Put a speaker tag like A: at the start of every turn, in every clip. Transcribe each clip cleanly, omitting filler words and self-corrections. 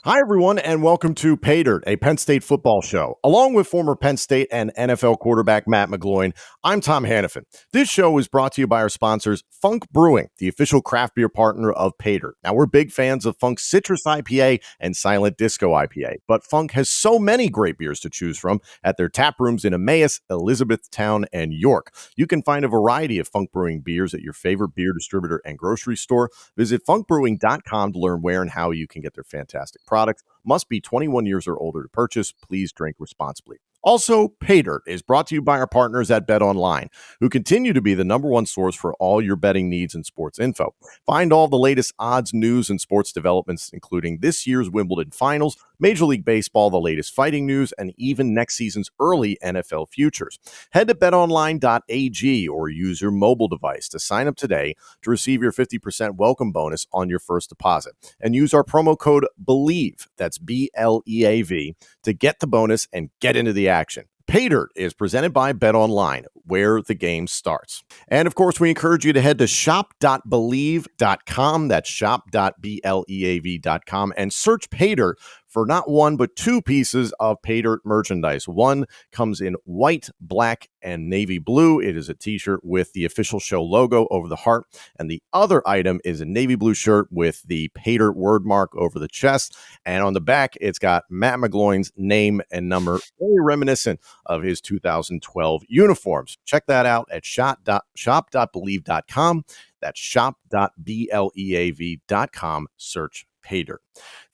A: Hi, everyone, and welcome to PAYDIRT, a Penn State football show. Along with former Penn State and NFL quarterback Matt McGloin, I'm Tom Hannifan. This show is brought to you by our sponsors, Funk Brewing, the official craft beer partner of PAYDIRT. Now, we're big fans of Funk's Citrus IPA and Silent Disco IPA, but Funk has so many great beers to choose from at their tap rooms in Emmaus, Elizabethtown, and York. You can find a variety of Funk Brewing beers at your favorite beer distributor and grocery store. Visit funkbrewing.com to learn where and how you can get their fantastic products. Must be 21 years or older to purchase. Please drink responsibly. Also, PAYDIRT is brought to you by our partners at BetOnline, who continue to be the number one source for all your betting needs and sports info. Find all the latest odds, news, and sports developments, including this year's Wimbledon finals, Major League Baseball, the latest fighting news, and even next season's early NFL futures. Head to betonline.ag or use your mobile device to sign up today to receive your 50% welcome bonus on your first deposit. And use our promo code BELIEVE, that's BLEAV, to get the bonus and get into the action. PAYDIRT is presented by BetOnline, where the game starts. And of course, we encourage you to head to shop.believe.com. That's shop.beleav.com and search PAYDIRT for not one, but two pieces of PAYDIRT merchandise. One comes in white, black, and navy blue. It is a t-shirt with the official show logo over the heart. And the other item is a navy blue shirt with the PAYDIRT word mark over the chest. And on the back, it's got Matt McGloin's name and number, very reminiscent of his 2012 uniforms. Check that out at shop.believe.com. That's shop.beleav.com. Search PAYDIRT.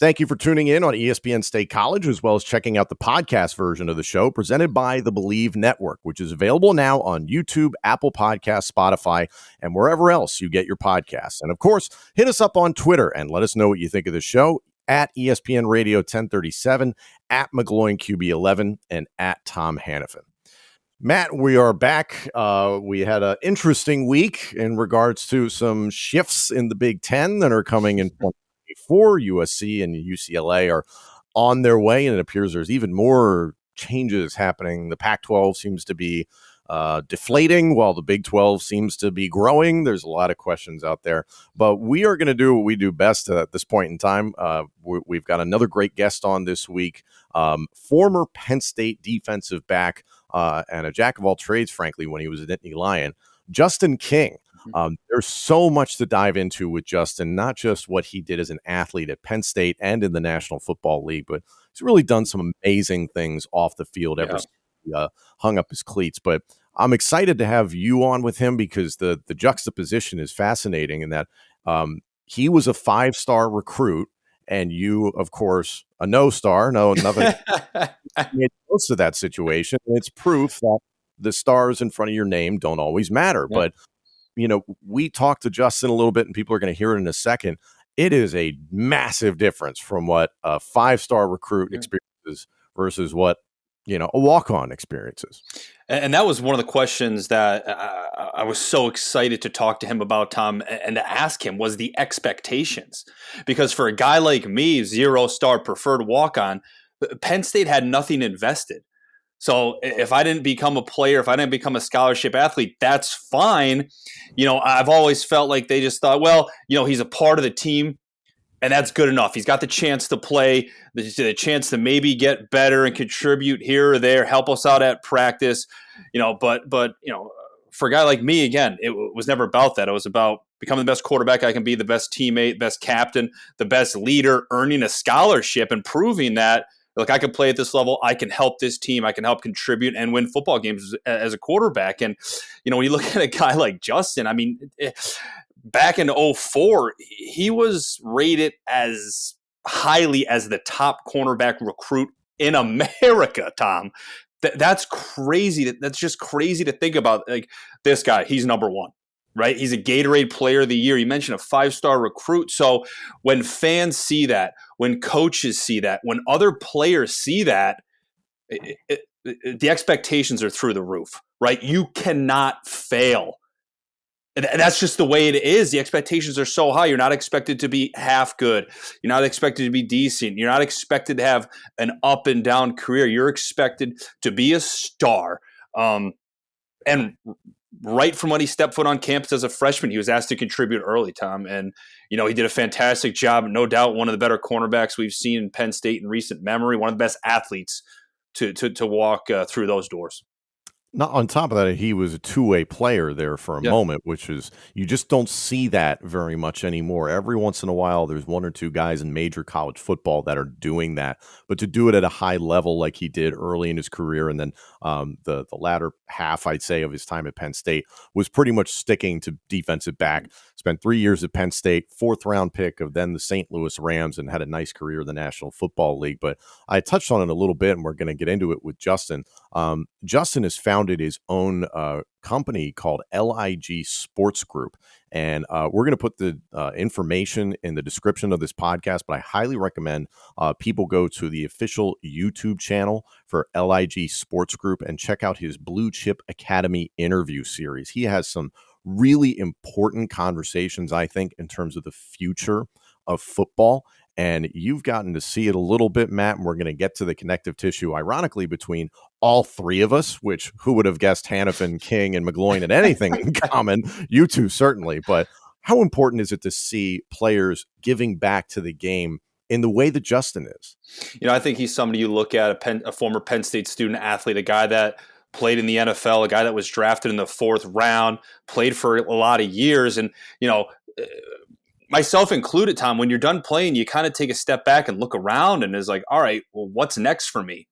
A: Thank you for tuning in on ESPN State College, as well as checking out the podcast version of the show presented by the Believe Network, which is available now on YouTube, Apple Podcasts, Spotify, and wherever else you get your podcasts. And of course, hit us up on Twitter and let us know what you think of the show at ESPN Radio 1037, at McGloin QB11, and at Tom Hannifan. Matt, we are back. We had an interesting week in regards to some shifts in the Big Ten that are coming in 2024. USC and UCLA are on their way, and it appears there's even more changes happening. The Pac-12 seems to be deflating while the Big 12 seems to be growing. There's a lot of questions out there, but we are going to do what we do best at this point in time. We've got another great guest on this week, former Penn State defensive back and a jack of all trades, frankly, when he was at Nittany Lion, Justin King. There's so much to dive into with Justin, not just what he did as an athlete at Penn State and in the National Football League, but he's really done some amazing things off the field ever since he hung up his cleats. But I'm excited to have you on with him because the juxtaposition is fascinating in that he was a 5-star recruit and you, of course, a no-star. No, nothing close to that situation. And it's proof that the stars in front of your name don't always matter. Yeah. But, you know, we talked to Justin a little bit and people are going to hear it in a second. It is a massive difference from what a 5-star recruit experiences versus what, you know, a walk-on experiences.
B: And that was one of the questions that I was so excited to talk to him about, Tom, and to ask him was the expectations. Because for a guy like me, 0-star preferred walk-on, Penn State had nothing invested. So if I didn't become a player, if I didn't become a scholarship athlete, that's fine. You know, I've always felt like they just thought, well, you know, he's a part of the team. And that's good enough. He's got the chance to play, the chance to maybe get better and contribute here or there, help us out at practice, you know. But you know, for a guy like me, again, it was never about that. It was about becoming the best quarterback I can be, the best teammate, best captain, the best leader, earning a scholarship, and proving that, look, I can play at this level. I can help this team. I can help contribute and win football games as a quarterback. And you know, when you look at a guy like Justin, I mean. Back in 2004, he was rated as highly as the top cornerback recruit in America, Tom. That's crazy. That's just crazy to think about. Like, this guy, he's number one, right? He's a Gatorade Player of the Year. You mentioned a 5-star recruit. So when fans see that, when coaches see that, when other players see that, the expectations are through the roof, right? You cannot fail. And that's just the way it is. The expectations are so high. You're not expected to be half good. You're not expected to be decent. You're not expected to have an up and down career. You're expected to be a star. And right from when he stepped foot on campus as a freshman, he was asked to contribute early, Tom. And, he did a fantastic job. No doubt one of the better cornerbacks we've seen in Penn State in recent memory, one of the best athletes to walk through those doors.
A: Not on top of that, he was a two-way player there for a moment, which is you just don't see that very much anymore. Every once in a while, there's one or two guys in major college football that are doing that, but to do it at a high level like he did early in his career, and then the latter half, I'd say, of his time at Penn State was pretty much sticking to defensive back. Spent 3 years at Penn State, 4th-round pick of then the St. Louis Rams, and had a nice career in the National Football League. But I touched on it a little bit, and we're going to get into it with Justin. Justin has founded his own company called LIG Sports Group. And we're going to put the information in the description of this podcast, but I highly recommend people go to the official YouTube channel for LIG Sports Group and check out his Blue Chip Academy interview series. He has some really important conversations, I think, in terms of the future of football. And you've gotten to see it a little bit, Matt, and we're going to get to the connective tissue, ironically, between all three of us, which who would have guessed Hannifan, King, and McGloin had anything in common? You two, certainly. But how important is it to see players giving back to the game in the way that Justin is?
B: I think he's somebody you look at, a former Penn State student athlete, a guy that played in the NFL, a guy that was drafted in the 4th round, played for a lot of years. And, myself included, Tom, when you're done playing, you kind of take a step back and look around and is like, all right, well, what's next for me?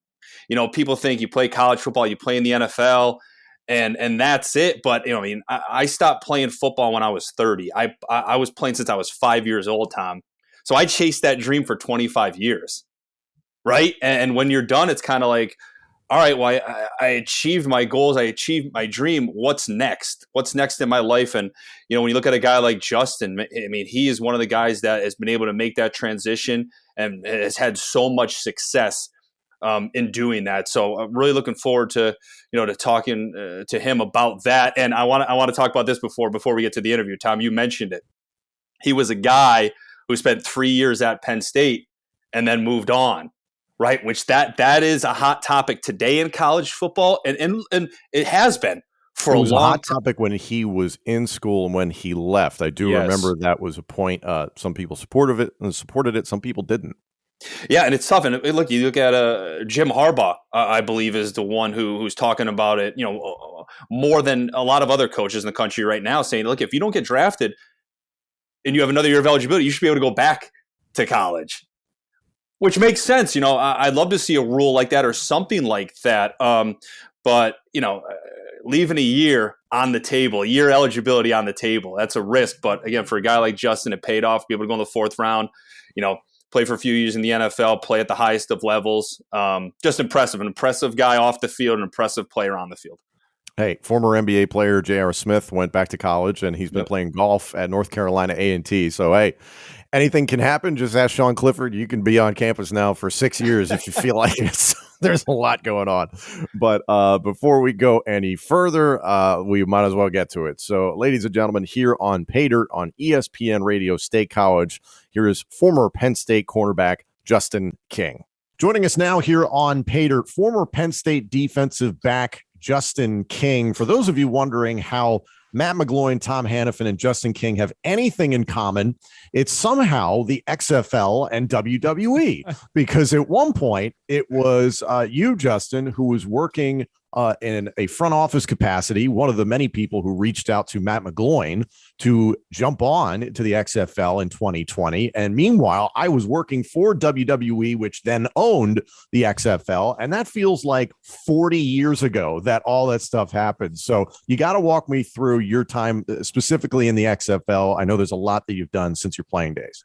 B: People think you play college football, you play in the NFL, and that's it. But, I stopped playing football when I was 30. I was playing since I was 5 years old, Tom. So I chased that dream for 25 years, right? And when you're done, it's kind of like, all right, well, I achieved my goals. I achieved my dream. What's next? What's next in my life? And, when you look at a guy like Justin, he is one of the guys that has been able to make that transition and has had so much success in doing that. So I'm really looking forward to talking to him about that. And I want to talk about this before we get to the interview. Tom, you mentioned it. He was a guy who spent 3 years at Penn State and then moved on. Right, which that is a hot topic today in college football, and it has been for a long time. It was a hot
A: topic when he was in school and when he left. I do remember that was a point. Some people supported it, some people didn't.
B: Yeah, and it's tough. And you look at Jim Harbaugh, I believe, is the one who's talking about it. More than a lot of other coaches in the country right now, saying, look, if you don't get drafted and you have another year of eligibility, you should be able to go back to college. Which makes sense. I'd love to see a rule like that or something like that. But, leaving a year on the table, year eligibility on the table, that's a risk. But again, for a guy like Justin, it paid off, be able to go in the 4th round, play for a few years in the NFL, play at the highest of levels. Just impressive. An impressive guy off the field, an impressive player on the field.
A: Hey, former NBA player J.R. Smith went back to college, and he's been playing golf at North Carolina A&T. So, hey, anything can happen. Just ask Sean Clifford. You can be on campus now for 6 years if you feel like it. There's a lot going on. But before we go any further, we might as well get to it. So, ladies and gentlemen, here on PAYDIRT on ESPN Radio State College, here is former Penn State cornerback Justin King. Joining us now here on PAYDIRT, former Penn State defensive back Justin King. For those of you wondering how Matt McGloin, Tom Hannifan, and Justin King have anything in common, it's somehow the XFL and WWE. Because at one point, it was you, Justin, who was working in a front office capacity, one of the many people who reached out to Matt McGloin to jump on to the XFL in 2020. And meanwhile, I was working for WWE, which then owned the XFL. And that feels like 40 years ago that all that stuff happened. So you got to walk me through your time specifically in the XFL. I know there's a lot that you've done since your playing days.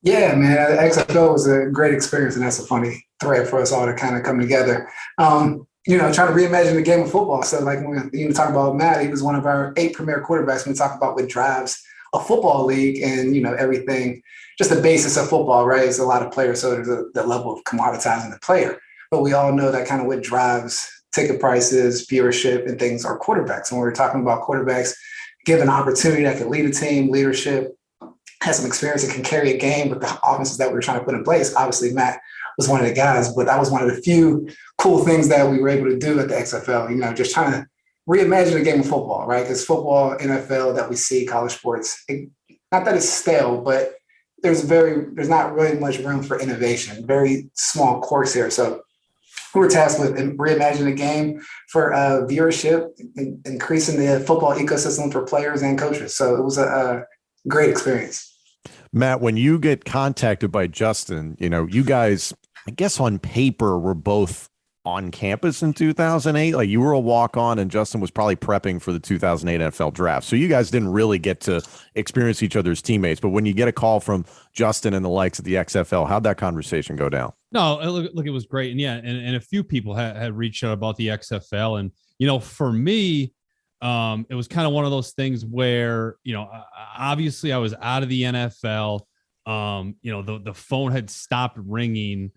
C: Yeah, man, XFL was a great experience, and that's a funny thread for us all to kind of come together. Trying to reimagine the game of football. So, like, when you talk about Matt, he was one of our 8 premier quarterbacks when we talk about what drives a football league and, everything, just the basis of football, right? It's a lot of players, so there's the level of commoditizing the player. But we all know that kind of what drives ticket prices, viewership, and things are quarterbacks. And when we're talking about quarterbacks, given an opportunity that can lead a team, leadership, has some experience that can carry a game with the offenses that we were trying to put in place. Obviously, Matt was one of the guys, but that was one of the few cool things that we were able to do at the XFL, just trying to reimagine the game of football, right? Because football, NFL that we see, college sports, not that it's stale, but there's not really much room for innovation. Very small course here. So we were tasked with reimagining the game for viewership, increasing the football ecosystem for players and coaches. So it was a great experience.
A: Matt, when you get contacted by Justin, you guys, I guess on paper, were both on campus in 2008. Like, you were a walk-on and Justin was probably prepping for the 2008 NFL draft. So you guys didn't really get to experience each other's teammates. But when you get a call from Justin and the likes of the XFL, how'd that conversation go down?
D: No, look, it was great. And yeah, and a few people had reached out about the XFL. And, for me, it was kind of one of those things where, obviously I was out of the NFL. The phone had stopped ringing,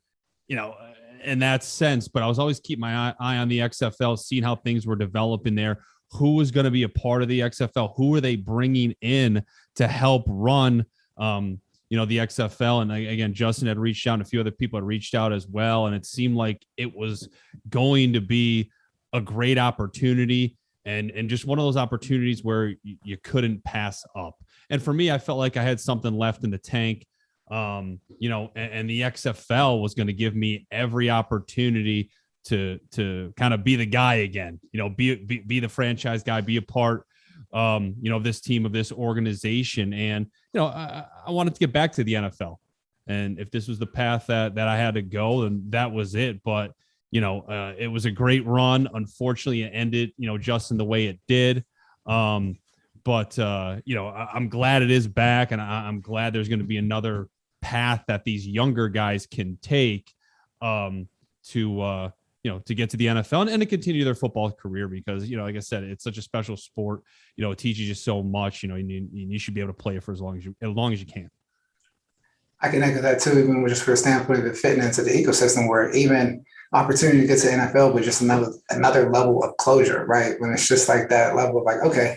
D: in that sense, but I was always keeping my eye on the XFL, seeing how things were developing there, who was going to be a part of the XFL, who are they bringing in to help run, the XFL. And again, Justin had reached out and a few other people had reached out as well. And it seemed like it was going to be a great opportunity and just one of those opportunities where you couldn't pass up. And for me, I felt like I had something left in the tank. And the XFL was going to give me every opportunity to kind of be the guy again, be the franchise guy, be a part, of this team, of this organization. And, I wanted to get back to the NFL. And if this was the path that I had to go, then that was it. But, it was a great run. Unfortunately, it ended, just in the way it did. But I'm glad it is back. And I'm glad there's going to be another path that these younger guys can take to get to the NFL and to continue their football career, because, like I said, it's such a special sport. It teaches you so much, and you should be able to play it for as long as you can.
C: I can echo that too, even just for a standpoint of it fitting into the ecosystem, where even opportunity to get to NFL, but just another level of closure, right? When it's just like that level of like, okay,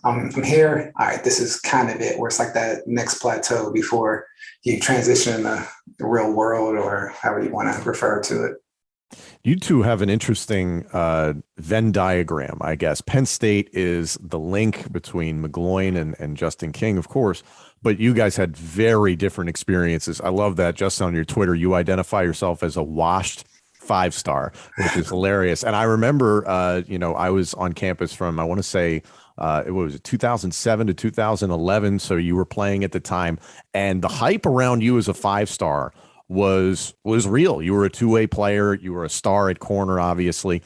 C: I'm here. All right, this is kind of it, where it's like that next plateau before you transition in the real world, or however you want to refer to it.
A: You two have an interesting Venn diagram, I guess. Penn State is the link between McGloin and Justin King, of course, but you guys had very different experiences. I love that. Just on your Twitter, you identify yourself as a washed 5-star, which is hilarious. And I remember, I was on campus from, I want to say, it was 2007 to 2011. So you were playing at the time, and the hype around you as a 5-star was real. You were a two-way player. You were a star at corner, obviously.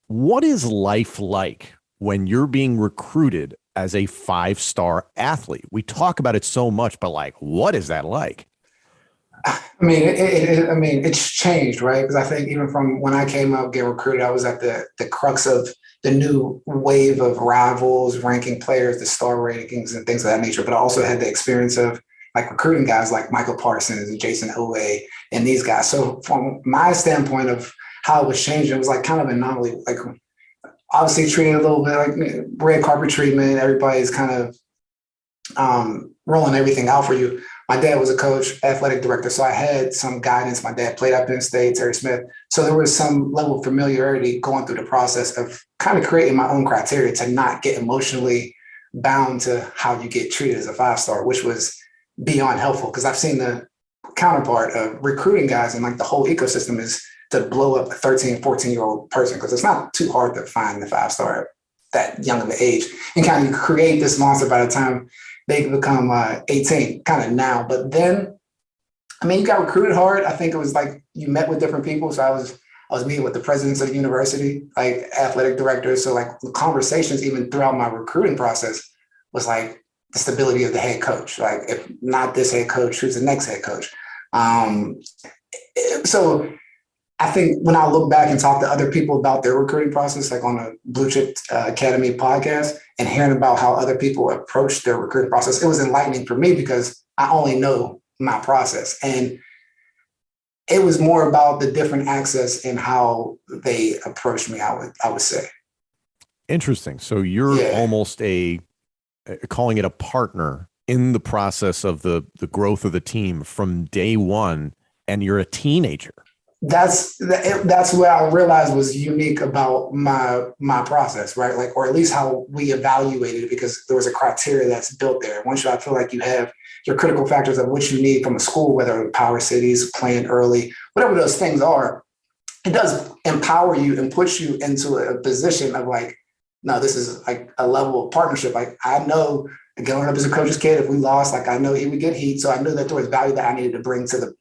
A: What is life like when you're being recruited as a 5-star athlete? We talk about it so much, but what is that like?
C: I mean, it's changed, right? Because I think even from when I came out getting recruited, I was at the crux of the new wave of rivals, ranking players, the star rankings and things of that nature. But I also had the experience of recruiting guys like Michael Parsons and Jason Owe and these guys. So from my standpoint of how it was changing, it was kind of an anomaly. Obviously treated a little bit like red carpet treatment. Everybody's kind of rolling everything out for you. My dad was a coach, athletic director, so I had some guidance. My dad played at Penn State, Terry Smith. So there was some level of familiarity going through the process of kind of creating my own criteria to not get emotionally bound to how you get treated as a 5-star, which was beyond helpful, because I've seen the counterpart of recruiting guys and the whole ecosystem is to blow up a 13, 14-year-old person, because it's not too hard to find the 5-star at that young of an age and kind of create this monster by the time they become 18, kind of now. But then, you got recruited hard. I think it was you met with different people. So I was meeting with the presidents of the university, athletic directors. So the conversations even throughout my recruiting process was the stability of the head coach. If not this head coach, who's the next head coach? So I think when I look back and talk to other people about their recruiting process, on a Blue Chip Academy podcast, and hearing about how other people approach their recruiting process, it was enlightening for me because I only know my process. And it was more about the different access and how they approached me, I would say.
A: Interesting. So you're almost calling it a partner in the process of the growth of the team from day one, and you're a teenager.
C: that's what I realized was unique about my process, right? Like, or at least how we evaluated it, because there was a criteria that's built there. Once I feel like you have your critical factors of what you need from a school, whether it's power cities, playing early, whatever those things are, it does empower you and push you into a position of like, no, this is like a level of partnership. Like, I know, growing up as a coach's kid, if we lost, like, I know he would get heat. So I knew that there was value that I needed to bring to the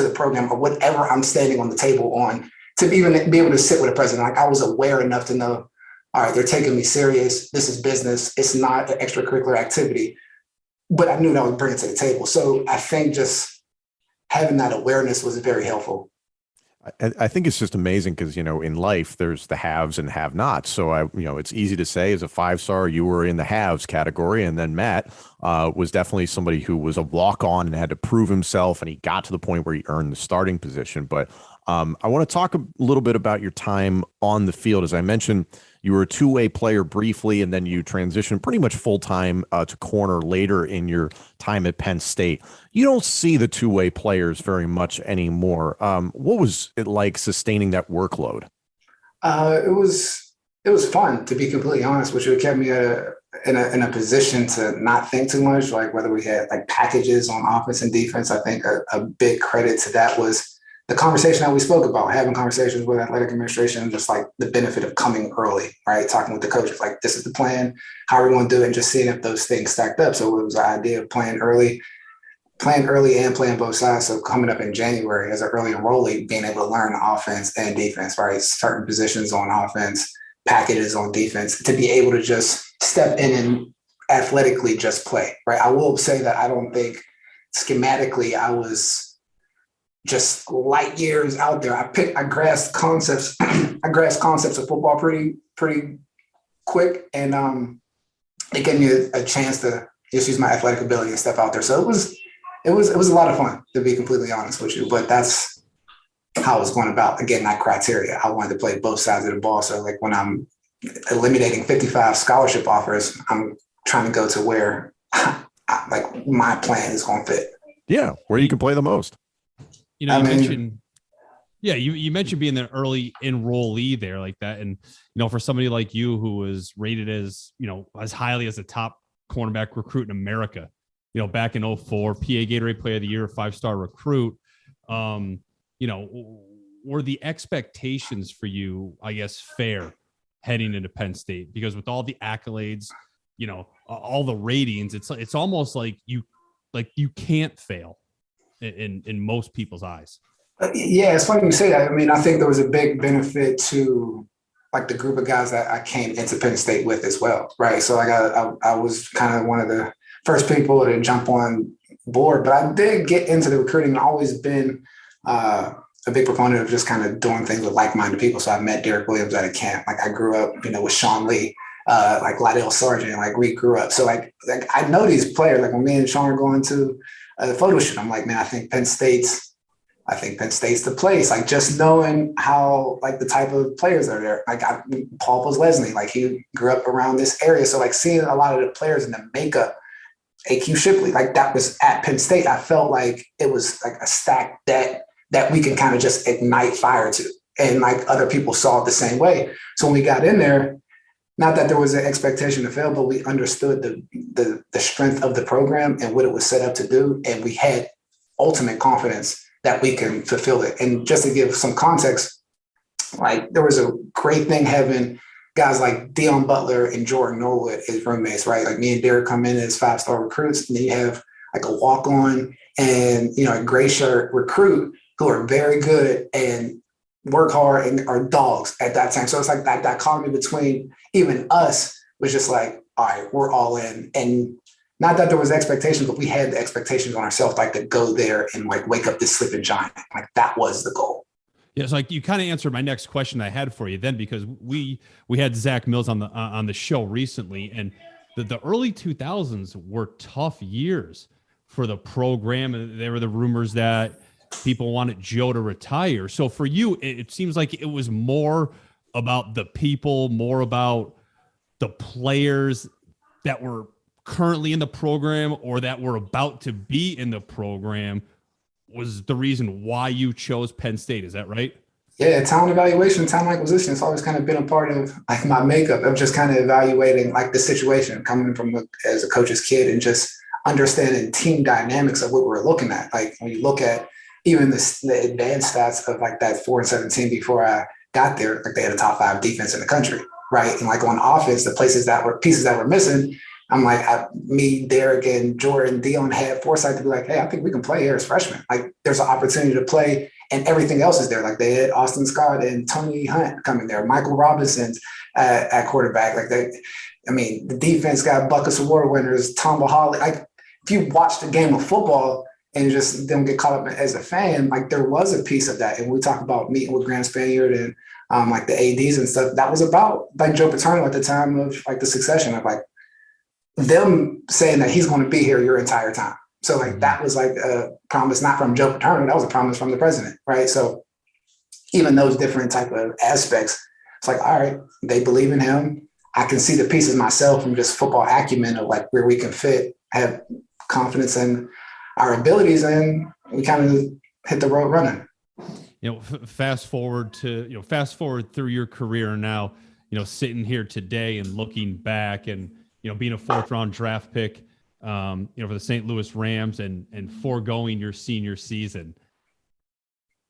C: program, or whatever I'm standing on the table on, to even be able to sit with a president. Like, I was aware enough to know, all right, they're taking me serious. This is business. It's not an extracurricular activity, but I knew that I would bring it to the table. So I think just having that awareness was very helpful.
A: I think it's just amazing because, in life, there's the haves and have-nots. So it's easy to say as a 5-star, you were in the haves category. And then Matt was definitely somebody who was a walk-on and had to prove himself. And he got to the point where he earned the starting position. But I want to talk a little bit about your time on the field. As I mentioned, you were a two-way player briefly, and then you transitioned pretty much full-time to corner later in your time at Penn State. You don't see the two-way players very much anymore. What was it like sustaining that workload?
C: It was fun, to be completely honest, which it kept me in a position to not think too much, like whether we had like packages on offense and defense. I think a big credit to that was the conversation that we spoke about, having conversations with athletic administration, just like the benefit of coming early, right? Talking with the coaches, like, this is the plan, how are we going to do it, and just seeing if those things stacked up. So it was the idea of playing early and playing both sides. So coming up in January as an early enrollee, being able to learn offense and defense, right? Certain positions on offense, packages on defense, to be able to just step in and athletically just play, right? I will say that I don't think schematically I was just light years out there. I grasped concepts. I grasped concepts of football pretty quick, and it gave me a chance to just use my athletic ability and step out there. So it was a lot of fun, to be completely honest with you. But that's how I was going about, again, that criteria. I wanted to play both sides of the ball. So like, when I'm eliminating 55 scholarship offers, I'm trying to go to where like my plan is going to fit.
A: Yeah, where you can play the most.
D: You mentioned being an early enrollee there like that. And, for somebody like you who was rated as, as highly as the top cornerback recruit in America, back in 2004, PA Gatorade Player of the Year, 5-star recruit, were the expectations for you, I guess, fair heading into Penn State? Because with all the accolades, all the ratings, it's almost like you can't fail in most people's eyes.
C: Yeah, it's funny you say that. I mean, I think there was a big benefit to like the group of guys that I came into Penn State with as well, right? So like I was kind of one of the first people to jump on board, but I did get into the recruiting and always been a big proponent of just kind of doing things with like-minded people. So I met Derek Williams at a camp. Like, I grew up, with Sean Lee, like Lydell Sargent, like we grew up. So like I know these players. Like, when me and Sean are going to the photo shoot, I'm like, man, I think Penn State's the place. Like, just knowing how, like, the type of players that are there. Like, Paul Postlesny, like, he grew up around this area. So like, seeing a lot of the players in the makeup, AQ Shipley, like, that was at Penn State. I felt like it was like a stacked deck that we can kind of just ignite fire to. And like, other people saw it the same way. So when we got in there, not that there was an expectation to fail, but we understood the strength of the program and what it was set up to do. And we had ultimate confidence that we can fulfill it. And just to give some context, like, there was a great thing having guys like Deion Butler and Jordan Norwood as roommates, right? Like, me and Derek come in as 5-star recruits, and then you have like a walk-on and, a gray shirt recruit who are very good and work hard and are dogs at that time. So it's like that dichotomy between even us was just like, all right, we're all in. And not that there was expectations, but we had the expectations on ourselves, like, to go there and like wake up this sleeping giant. Like, that was the goal.
D: Yeah, it's like you kind of answered my next question I had for you then, because we had Zach Mills on the show recently, and the early 2000s were tough years for the program. And there were the rumors that people wanted Joe to retire. So for you, it seems like it was more about the people, more about the players that were currently in the program or that were about to be in the program. was the reason why you chose Penn State. Is that right?
C: Yeah, talent evaluation, talent acquisition. It's always kind of been a part of like my makeup of just kind of evaluating like the situation coming from as a coach's kid and just understanding team dynamics of what we're looking at. Like when you look at even the advanced stats of like that 4-17 before I got there, like they had a top 5 defense in the country, right? And like on offense, the pieces that were missing, I'm like, me, Derek, and Jordan, Dion had foresight to be like, hey, I think we can play here as freshmen. Like there's an opportunity to play and everything else is there. Like they had Austin Scott and Tony Hunt coming there, Michael Robinson's at quarterback. Like the defense got Buckets Award winners, Tom Bahali. Like if you watch the game of football and just don't get caught up as a fan, like there was a piece of that. And we talk about meeting with Graham Spaniard and like the ADs and stuff. That was about like Joe Paterno at the time of like the succession of like them saying that he's going to be here your entire time. So like that was like a promise, not from Joe Paterno, that was a promise from the president, right? So even those different type of aspects, it's like, all right, they believe in him. I can see the pieces myself from just football acumen of like where we can fit, have confidence in our abilities, and we kind of hit the road running.
D: Fast forward through your career now, sitting here today and looking back and, being a 4th round draft pick, for the St. Louis Rams and foregoing your senior season.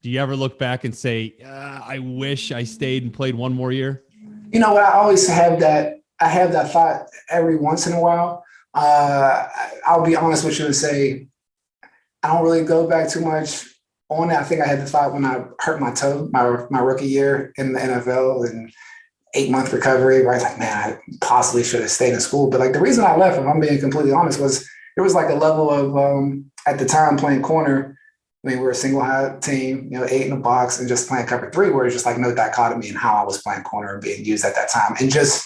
D: Do you ever look back and say, I wish I stayed and played one more year?
C: You know what? I always have that. I have that thought every once in a while. I'll be honest with you and say, I don't really go back too much on that. I think I had the thought when I hurt my toe, my rookie year in the NFL and 8-month recovery, right? Like, man, I possibly should have stayed in school. But like the reason I left, if I'm being completely honest, was there was like a level of, at the time playing corner, I mean, we were a single high team, 8 in a box and just playing cover 3, where it's just like no dichotomy in how I was playing corner and being used at that time. And just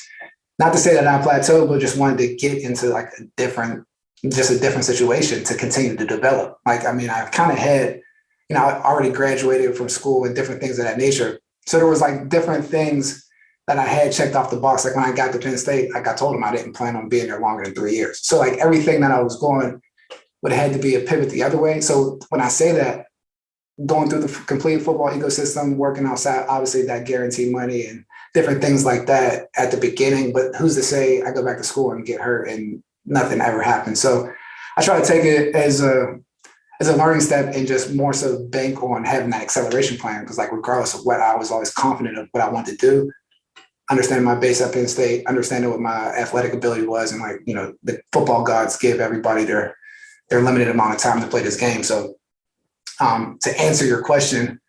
C: not to say that I plateaued, but just wanted to get into like a different situation to continue to develop. Like, I mean, I've kind of had, I already graduated from school and different things of that nature. So there was like different things that I had checked off the box. Like when I got to Penn State, like I told them I didn't plan on being there longer than 3 years. So like everything that I was going would have had to be a pivot the other way. So when I say that, going through the complete football ecosystem, working outside, obviously that guaranteed money and different things like that at the beginning, but who's to say I go back to school and get hurt and nothing ever happened. So I try to take it as a learning step and just more so bank on having that acceleration plan. Because like regardless of what, I was always confident of what I wanted to do, understanding my base at Penn State, understanding what my athletic ability was, and like, the football gods give everybody their limited amount of time to play this game. So to answer your question,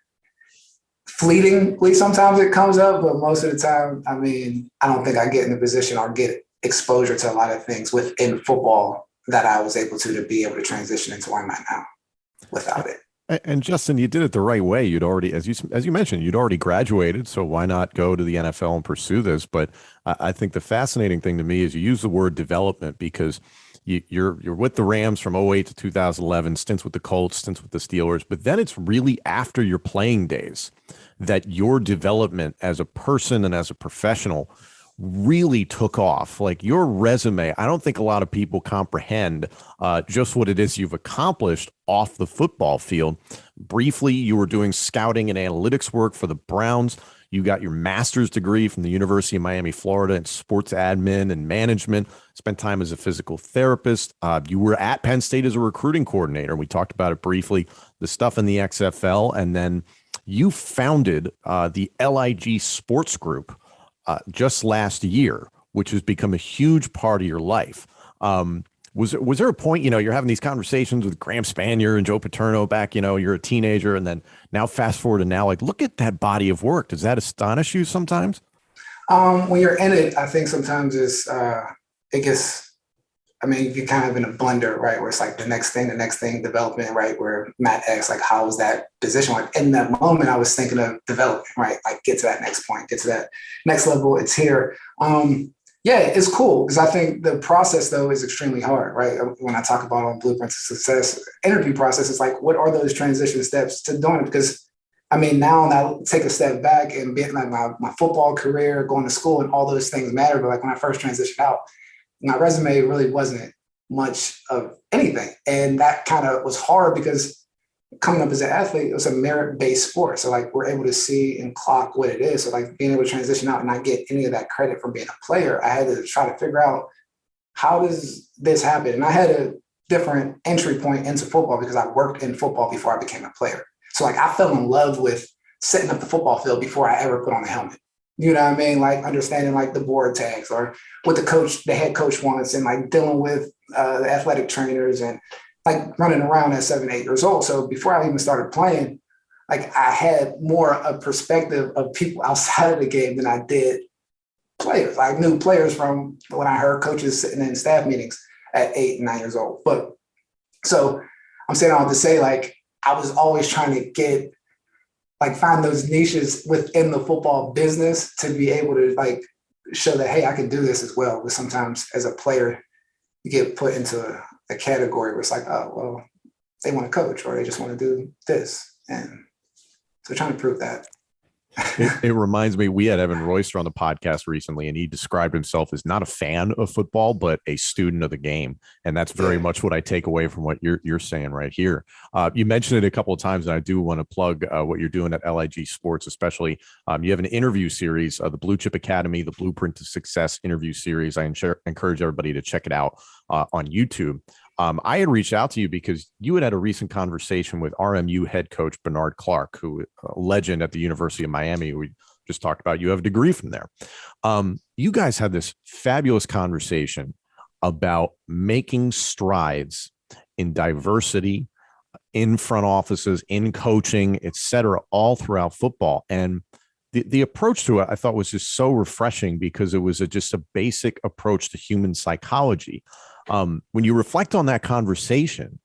C: fleetingly sometimes it comes up, but most of the time, I mean, I don't think I get in the position or get exposure to a lot of things within football that I was able to be able to transition into where I'm at now without it.
A: And Justin, you did it the right way. You'd already, as you mentioned, you'd already graduated. So why not go to the NFL and pursue this? But I think the fascinating thing to me is you use the word development, because you're with the Rams from 2008 to 2011, stints with the Colts, stints with the Steelers. But then it's really after your playing days that your development as a person and as a professional really took off. Like your resume, I don't think a lot of people comprehend just what it is you've accomplished off the football field. Briefly, you were doing scouting and analytics work for the Browns. You got your master's degree from the University of Miami, Florida, in sports admin and management. Spent time as a physical therapist. You were at Penn State as a recruiting coordinator. We talked about it briefly, the stuff in the XFL. And then you founded the LIG Sports Group just last year, which has become a huge part of your life. Was there a point, you're having these conversations with Graham Spanier and Joe Paterno back, you're a teenager, and then now fast forward to now, like, look at that body of work. Does that astonish you sometimes?
C: When you're in it, I think sometimes it gets, you get kind of in a blender, right? Where it's like the next thing, development, right? Where Matt asks, like, how was that position? Like in that moment, I was thinking of development, right? Like get to that next point, get to that next level. It's here. Yeah, it's cool because I think the process, though, is extremely hard, right? When I talk about on Blueprints of Success interview process, it's like, what are those transition steps to doing it? Because, now I take a step back and being like my football career, going to school and all those things matter. But like when I first transitioned out, my resume really wasn't much of anything. And that kind of was hard because coming up as an athlete, it was a merit-based sport. So like we're able to see and clock what it is. So like being able to transition out and not get any of that credit from being a player, I had to try to figure out, how does this happen? And I had a different entry point into football because I worked in football before I became a player. So like I fell in love with setting up the football field before I ever put on a helmet. You know what I mean? Like understanding like the board tags or what the head coach wants, and like dealing with the athletic trainers and like running around at 7, 8 years old. So before I even started playing, like I had more a perspective of people outside of the game than I did players. I knew players from when I heard coaches sitting in staff meetings at 8 and 9 years old. But so I'm saying all to say, like, I was always trying to find those niches within the football business to be able to like show that, hey, I can do this as well. But sometimes as a player, you get put into a category where it's like, oh, well, they want to coach or they just want to do this. And so trying to prove that.
A: It reminds me, we had Evan Royster on the podcast recently, and he described himself as not a fan of football, but a student of the game. And that's very much what I take away from what you're saying right here. You mentioned it a couple of times, and I do want to plug what you're doing at LIG Sports, especially. You have an interview series, the Blue Chip Academy, the Blueprint to Success interview series. I encourage everybody to check it out on YouTube. I had reached out to you because you had a recent conversation with RMU head coach Bernard Clark, who a legend at the University of Miami. We just talked about. You have a degree from there. You guys had this fabulous conversation about making strides in diversity, in front offices, in coaching, et cetera, all throughout football. And the approach to it, I thought, was just so refreshing because it was just a basic approach to human psychology. When you reflect on that conversation,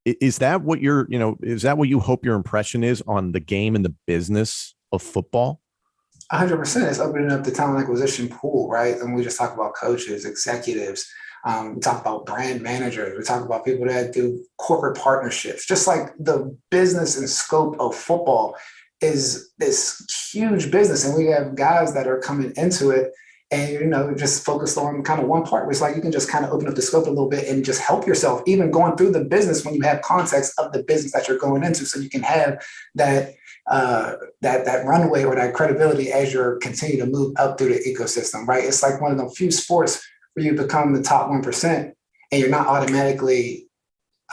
A: is that what is that what you hope your impression is on the game and the business of football?
C: 100%. It's opening up the talent acquisition pool, right? And we just talk about coaches, executives. We talk about brand managers. We talk about people that do corporate partnerships. Just like the business and scope of football is this huge business. And we have guys that are coming into it and, just focused on kind of one part where it's like you can just kind of open up the scope a little bit and just help yourself, even going through the business when you have context of the business that you're going into, so you can have that runway or that credibility as you're continuing to move up through the ecosystem, right? It's like one of the few sports where you become the top 1% and you're not automatically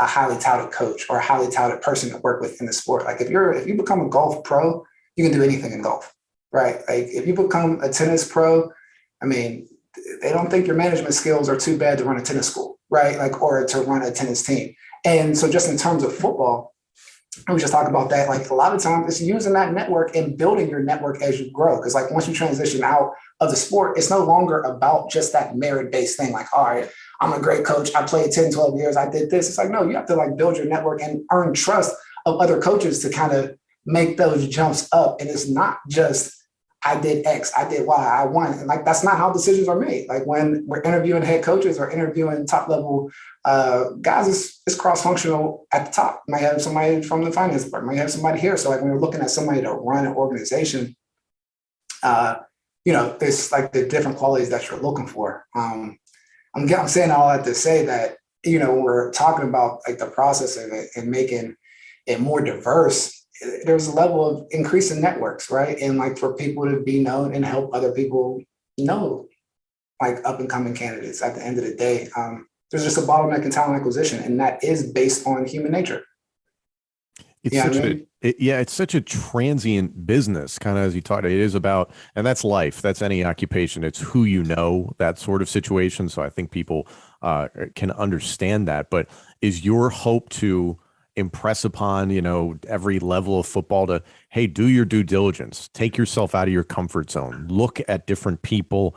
C: a highly touted coach or a highly touted person to work with in the sport. Like if you become a golf pro, you can do anything in golf, right? Like if you become a tennis pro, I mean, they don't think your management skills are too bad to run a tennis school, right? Like, or to run a tennis team. And so just in terms of football, we just talk about that. Like a lot of times it's using that network and building your network as you grow. Cause like once you transition out of the sport, it's no longer about just that merit-based thing. Like, all right, I'm a great coach. I played 10, 12 years. I did this. It's like, no, you have to like build your network and earn trust of other coaches to kind of make those jumps up. And it's not just, I did X, I did Y, I won. And like, that's not how decisions are made. Like when we're interviewing head coaches or interviewing top level guys, it's cross-functional at the top. Might have somebody from the finance department, might have somebody here. So like when we're looking at somebody to run an organization, there's like the different qualities that you're looking for. I'm saying all that to say that, when we're talking about like the process of it and making it more diverse, there's a level of increasing networks, right? And like for people to be known and help other people know, like up and coming candidates at the end of the day. There's just a bottleneck in talent acquisition, and that is based on human nature.
A: It's such a transient business, kind of as you talked. It is about, and that's life. That's any occupation. It's who you know, that sort of situation. So I think people can understand that. But is your hope to impress upon, every level of football to, hey, do your due diligence, take yourself out of your comfort zone, look at different people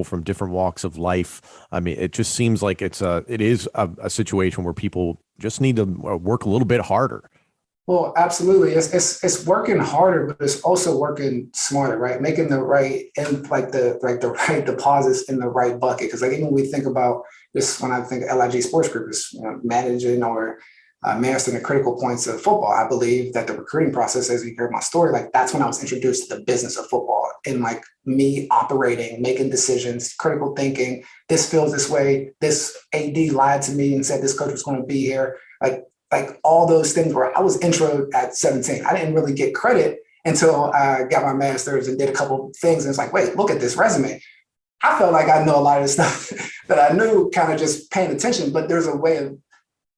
A: from different walks of life? I mean, it just seems like it is a situation where people just need to work a little bit harder.
C: Well, absolutely. It's working harder, but it's also working smarter, right? Making the right and like the right deposits in the right bucket. Because like even when we think about this, when I think LIG Sports Group is managing or mastering the critical points of football, I believe that the recruiting process, as you hear my story, like that's when I was introduced to the business of football and like me operating, making decisions, critical thinking. This feels this way. This AD lied to me and said this coach was going to be here. Like like all those things where I was intro at 17. I didn't really get credit until I got my master's and did a couple of things. And it's like, wait, look at this resume. I felt like I know a lot of the stuff that I knew, kind of just paying attention, but there's a way of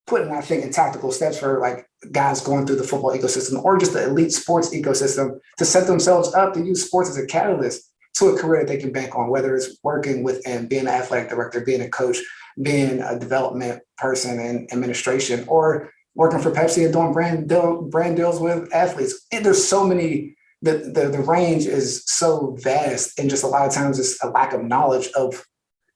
C: putting, I think, in tactical steps for like guys going through the football ecosystem or just the elite sports ecosystem to set themselves up to use sports as a catalyst to a career that they can bank on, whether it's working with and being an athletic director, being a coach, being a development person in administration, or working for Pepsi and doing brand deals with athletes. And there's so many, the range is so vast, and just a lot of times it's a lack of knowledge of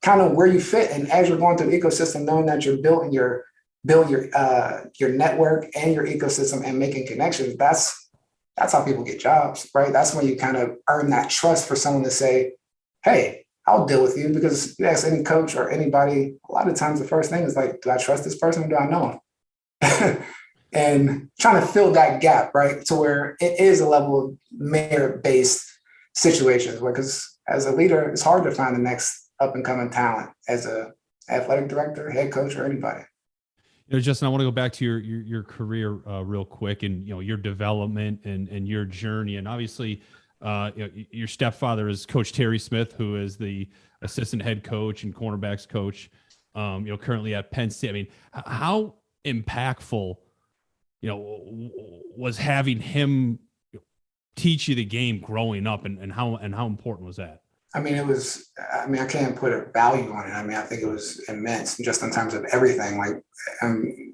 C: kind of where you fit. And as you're going through the ecosystem, knowing that you're building your network and your ecosystem and making connections, that's how people get jobs, right? That's when you kind of earn that trust for someone to say, hey, I'll deal with you. Because you ask any coach or anybody, a lot of times the first thing is like, do I trust this person or do I know him? And trying to fill that gap, right? To where it is a level of merit-based situations, because as a leader, it's hard to find the next up-and-coming talent as a athletic director, head coach, or anybody.
D: Justin, I want to go back to your career real quick, and your development and your journey. And obviously, your stepfather is Coach Terry Smith, who is the assistant head coach and cornerbacks coach, currently at Penn State. I mean, how impactful, was having him teach you the game growing up, and how important was that?
C: I mean, I can't put a value on it. I mean, I think it was immense just in terms of everything, like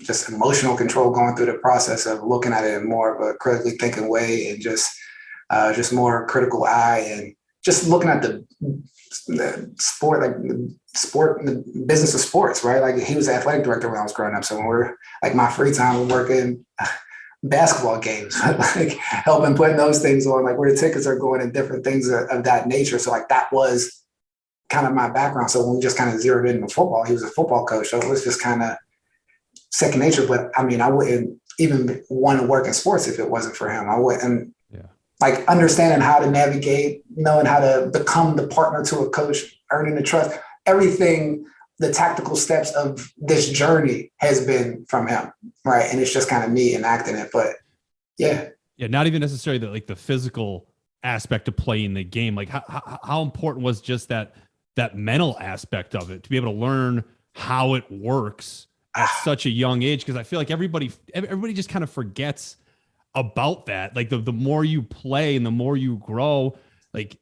C: just emotional control going through the process of looking at it in more of a critically thinking way, and just more critical eye, and just looking at the sport, like the business of sports, right? Like he was the athletic director when I was growing up. So when we're like my free time, we're working basketball games, like helping putting those things on, like where the tickets are going and different things of that nature. So like that was kind of my background. So when we just kind of zeroed in on football, he was a football coach. So it was just kind of second nature. But I mean, I wouldn't even want to work in sports if it wasn't for him. I wouldn't. Like understanding how to navigate, knowing how to become the partner to a coach, earning the trust, everything, the tactical steps of this journey has been from him, right? And it's just kind of me enacting it. But yeah,
D: not even necessarily the physical aspect of playing the game. Like how important was just that mental aspect of it, to be able to learn how it works at such a young age? Because I feel like everybody just kind of forgets about that. Like the more you play and the more you grow, like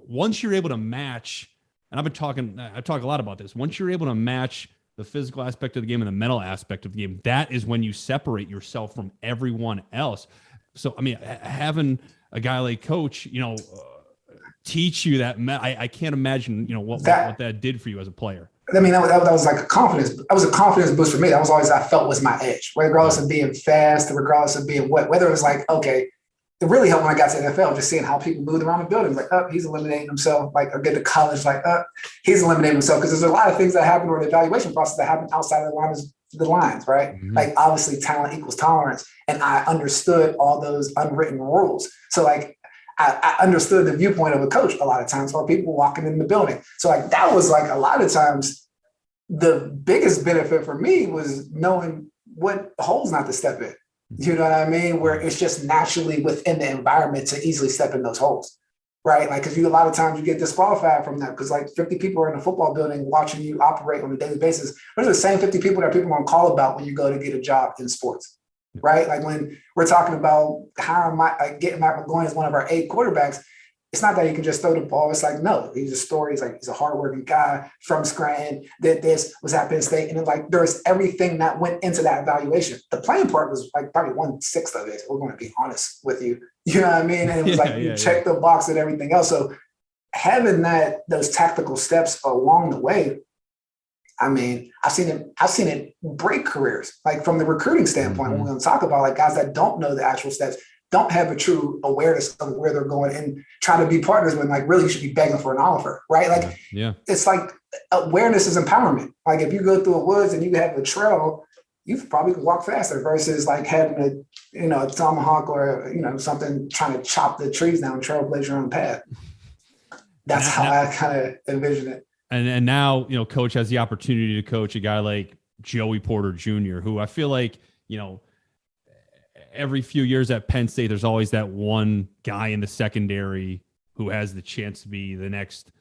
D: once you're able to match, and I talk a lot about this, once you're able to match the physical aspect of the game and the mental aspect of the game, that is when you separate yourself from everyone else. So, I mean, having a guy like Coach, teach you that, I can't imagine, what that did for you as a player.
C: I mean, that was like a confidence. That was a confidence boost for me. That was always, I felt, was my edge, regardless of being fast, regardless of being whether it was like, okay, it really helped when I got to the NFL, just seeing how people moved around the building. Like, he's eliminating himself. Like, or get to college, like, he's eliminating himself. Because there's a lot of things that happen, or the evaluation process that happen outside of the lines, right? Mm-hmm. Like, obviously, talent equals tolerance. And I understood all those unwritten rules. So, like, I understood the viewpoint of a coach a lot of times, or people walking in the building. So like that was like a lot of times the biggest benefit for me was knowing what holes not to step in. You know what I mean? Where it's just naturally within the environment to easily step in those holes, right? Like, because a lot of times you get disqualified from that because like 50 people are in a football building watching you operate on a daily basis. Those are the same 50 people that people are on call about when you go to get a job in sports. Right? Like when we're talking about getting Matt McGloin as one of our 8 quarterbacks, it's not that he can just throw the ball. It's like, no, he's a story. He's a hardworking guy from Scranton, that this was at Penn State. And then like, there's everything that went into that evaluation. The playing part was like probably 1/6 of it. We're going to be honest with you. You know what I mean? And it was you check the box and everything else. So having those tactical steps along the way, I mean, I've seen it break careers, like from the recruiting standpoint. Mm-hmm. When we're going to talk about like guys that don't know the actual steps, don't have a true awareness of where they're going and trying to be partners when like really you should be begging for an offer, right? Like, It's like awareness is empowerment. Like if you go through the woods and you have a trail, you probably could walk faster versus like having a tomahawk or, something trying to chop the trees down, trailblaze your own path. That's how I kind of envision it.
D: And now, Coach has the opportunity to coach a guy like Joey Porter Jr., who I feel like, every few years at Penn State, there's always that one guy in the secondary who has the chance to be the next,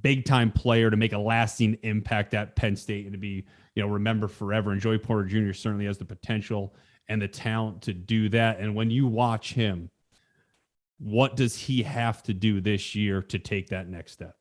D: big time player to make a lasting impact at Penn State and to be, remembered forever. And Joey Porter Jr. certainly has the potential and the talent to do that. And when you watch him, what does he have to do this year to take that next step?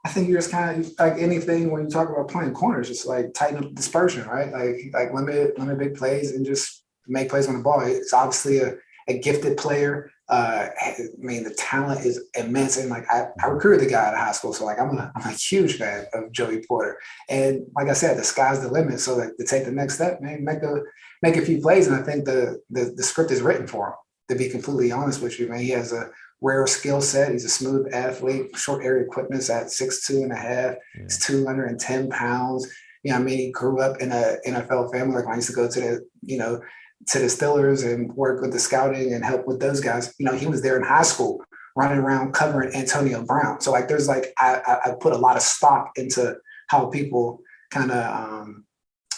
C: I think you're just kind of like anything when you talk about playing corners, just like tighten up dispersion, right? Like limit big plays and just make plays on the ball. It's obviously a gifted player. The talent is immense. And like I recruited the guy out of high school. So like I'm a huge fan of Joey Porter. And like I said, the sky's the limit. So like to take the next step, man, make a few plays. And I think the script is written for him, to be completely honest with you, man. He has a rare skill set. He's a smooth athlete, short area quickness at 6'2.5". Yeah. He's 210 pounds. He grew up in a NFL family. Like when I used to go to the Steelers and work with the scouting and help with those guys. He was there in high school running around covering Antonio Brown. So like, there's like, I put a lot of stock into how people kind of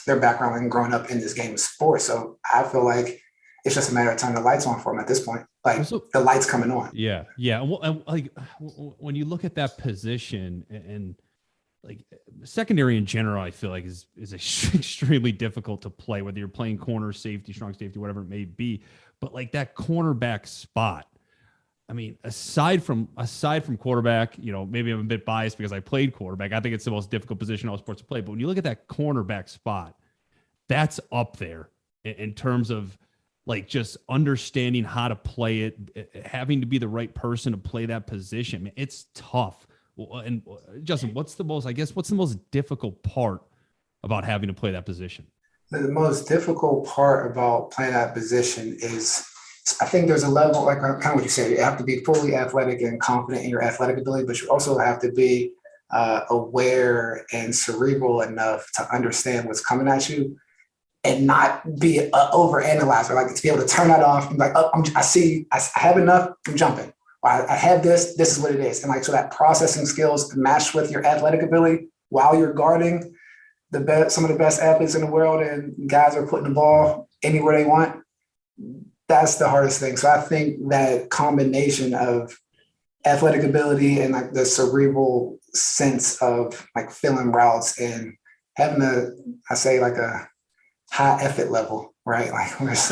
C: their background and growing up in this game of sports. So I feel like it's just a matter of turning the lights on for him at this point. Like the lights coming on.
D: Yeah. Yeah. Well, like when you look at that position and like secondary in general, I feel like is extremely difficult to play, whether you're playing corner, safety, strong safety, whatever it may be. But like that cornerback spot, I mean, aside from quarterback, maybe I'm a bit biased because I played quarterback. I think it's the most difficult position in all sports to play. But when you look at that cornerback spot, that's up there in terms of like just understanding how to play it, having to be the right person to play that position. Man, it's tough. And Justin, what's the most difficult part about having to play that position?
C: The most difficult part about playing that position is, I think there's a level, like kind of what you said, you have to be fully athletic and confident in your athletic ability, but you also have to be aware and cerebral enough to understand what's coming at you and not be an overanalyzer, like to be able to turn that off and be like, oh, I have enough, I'm jumping. I have this is what it is. And like, so that processing skills matched with your athletic ability while you're guarding some of the best athletes in the world and guys are putting the ball anywhere they want. That's the hardest thing. So I think that combination of athletic ability and like the cerebral sense of like filling routes and having a high effort level, right? Like when it's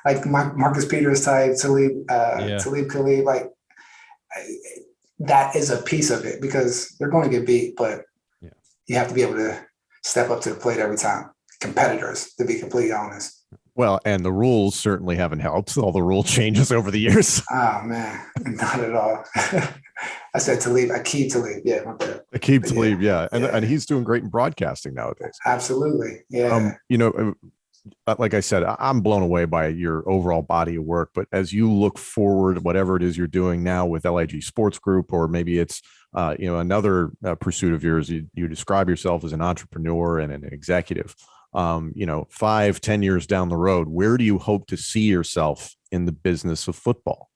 C: like Marcus Peters type, Talib Khalid, like that is a piece of it because they're going to get beat, but you have to be able to step up to the plate every time. Competitors, to be completely honest.
A: Well, and the rules certainly haven't helped. All the rule changes over the years.
C: Oh man, not at all. I said Talib, Aqib Talib. Yeah, my bad.
A: Aqib Talib, yeah. And he's doing great in broadcasting nowadays.
C: Absolutely. Yeah.
A: Like I said, I'm blown away by your overall body of work. But as you look forward, whatever it is you're doing now with LIG Sports Group, or maybe it's another pursuit of yours, you describe yourself as an entrepreneur and an executive. 5-10 years down the road, where do you hope to see yourself in the business of football?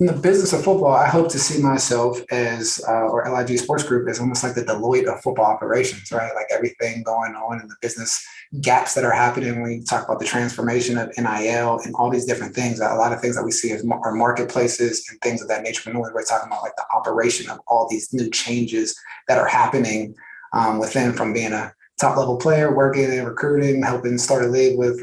C: In the business of football, I hope to see myself as, or LIG Sports Group, as almost like the Deloitte of football operations, right? Like everything going on in the business gaps that are happening when we talk about the transformation of NIL and all these different things. A lot of things that we see as are marketplaces and things of that nature. But we're talking about like the operation of all these new changes that are happening within, from being a top level player, working in recruiting, helping start a league with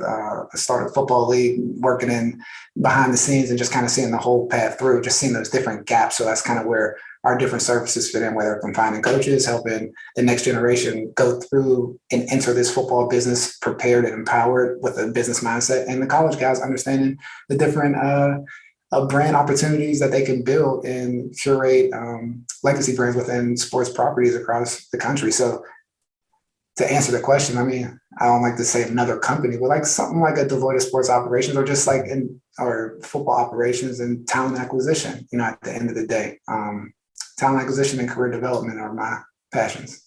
C: start a football league, working in behind the scenes and just kind of seeing the whole path through, just seeing those different gaps. So that's kind of where our different services fit in, whether from finding coaches, helping the next generation go through and enter this football business prepared and empowered with a business mindset, and the college guys understanding the different brand opportunities that they can build and curate legacy brands within sports properties across the country. So to answer the question, I mean, I don't like to say another company, but like something like a Deloitte of sports operations, or just like or football operations and talent acquisition, at the end of the day. Talent acquisition and career development are my passions.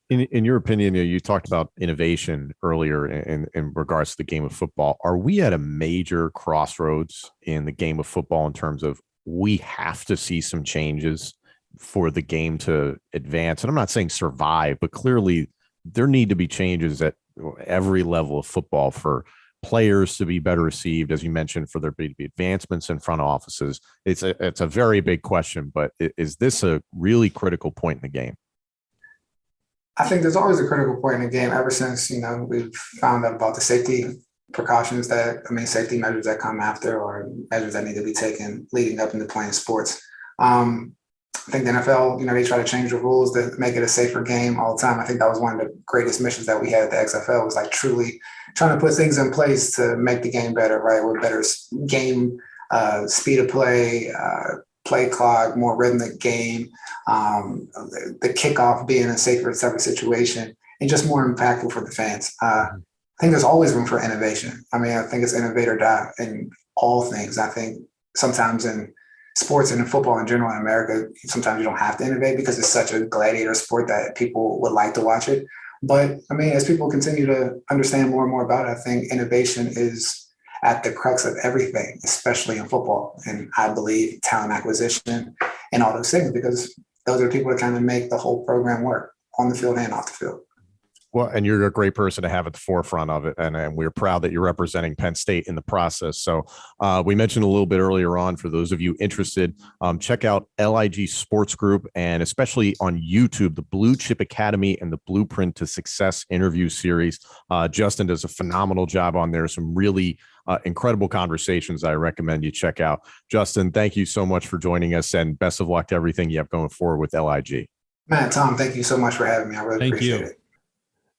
A: In your opinion, you talked about innovation earlier in regards to the game of football. Are we at a major crossroads in the game of football in terms of we have to see some changes for the game to advance? And I'm not saying survive, but clearly there need to be changes at every level of football for players to be better received, as you mentioned, for there to be advancements in front offices. It's a very big question, but is this a really critical point in the game?
C: I think there's always a critical point in the game ever since, we've found out about the safety safety measures that come after, or measures that need to be taken leading up into playing sports. I think the NFL, they try to change the rules to make it a safer game all the time. I think that was one of the greatest missions that we had at the XFL, was like truly trying to put things in place to make the game better, right? With better game, speed of play, play clock, more rhythmic game, the kickoff being a safer situation, and just more impactful for the fans. I think there's always room for innovation. I think it's innovate or die in all things. I think sometimes in sports and in football in general in America, sometimes you don't have to innovate because it's such a gladiator sport that people would like to watch it. But as people continue to understand more and more about it, I think innovation is at the crux of everything, especially in football. And I believe talent acquisition and all those things, because those are the people that kind of make the whole program work on the field and off the field.
A: Well, and you're a great person to have at the forefront of it. And we're proud that you're representing Penn State in the process. So we mentioned a little bit earlier on, for those of you interested, check out LIG Sports Group, and especially on YouTube, the Blue Chip Academy and the Blueprint to Success interview series. Justin does a phenomenal job on there. Some really incredible conversations I recommend you check out. Justin, thank you so much for joining us, and best of luck to everything you have going forward with LIG.
C: Man, Tom, thank you so much for having me. I really appreciate it.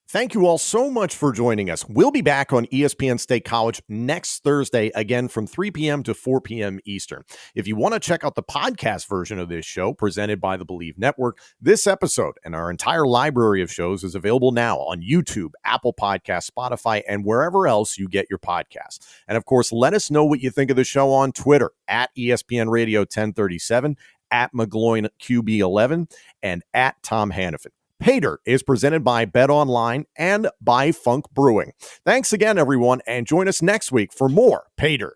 A: Thank you all so much for joining us. We'll be back on ESPN State College next Thursday, again from 3 p.m. to 4 p.m. Eastern. If you want to check out the podcast version of this show presented by the Believe Network, this episode and our entire library of shows is available now on YouTube, Apple Podcasts, Spotify, and wherever else you get your podcasts. And of course, let us know what you think of the show on Twitter at ESPN Radio 1037, at McGloin QB11, and at Tom Hannifan. PAYDIRT is presented by Bet Online and by Funk Brewing. Thanks again, everyone, and join us next week for more PAYDIRT.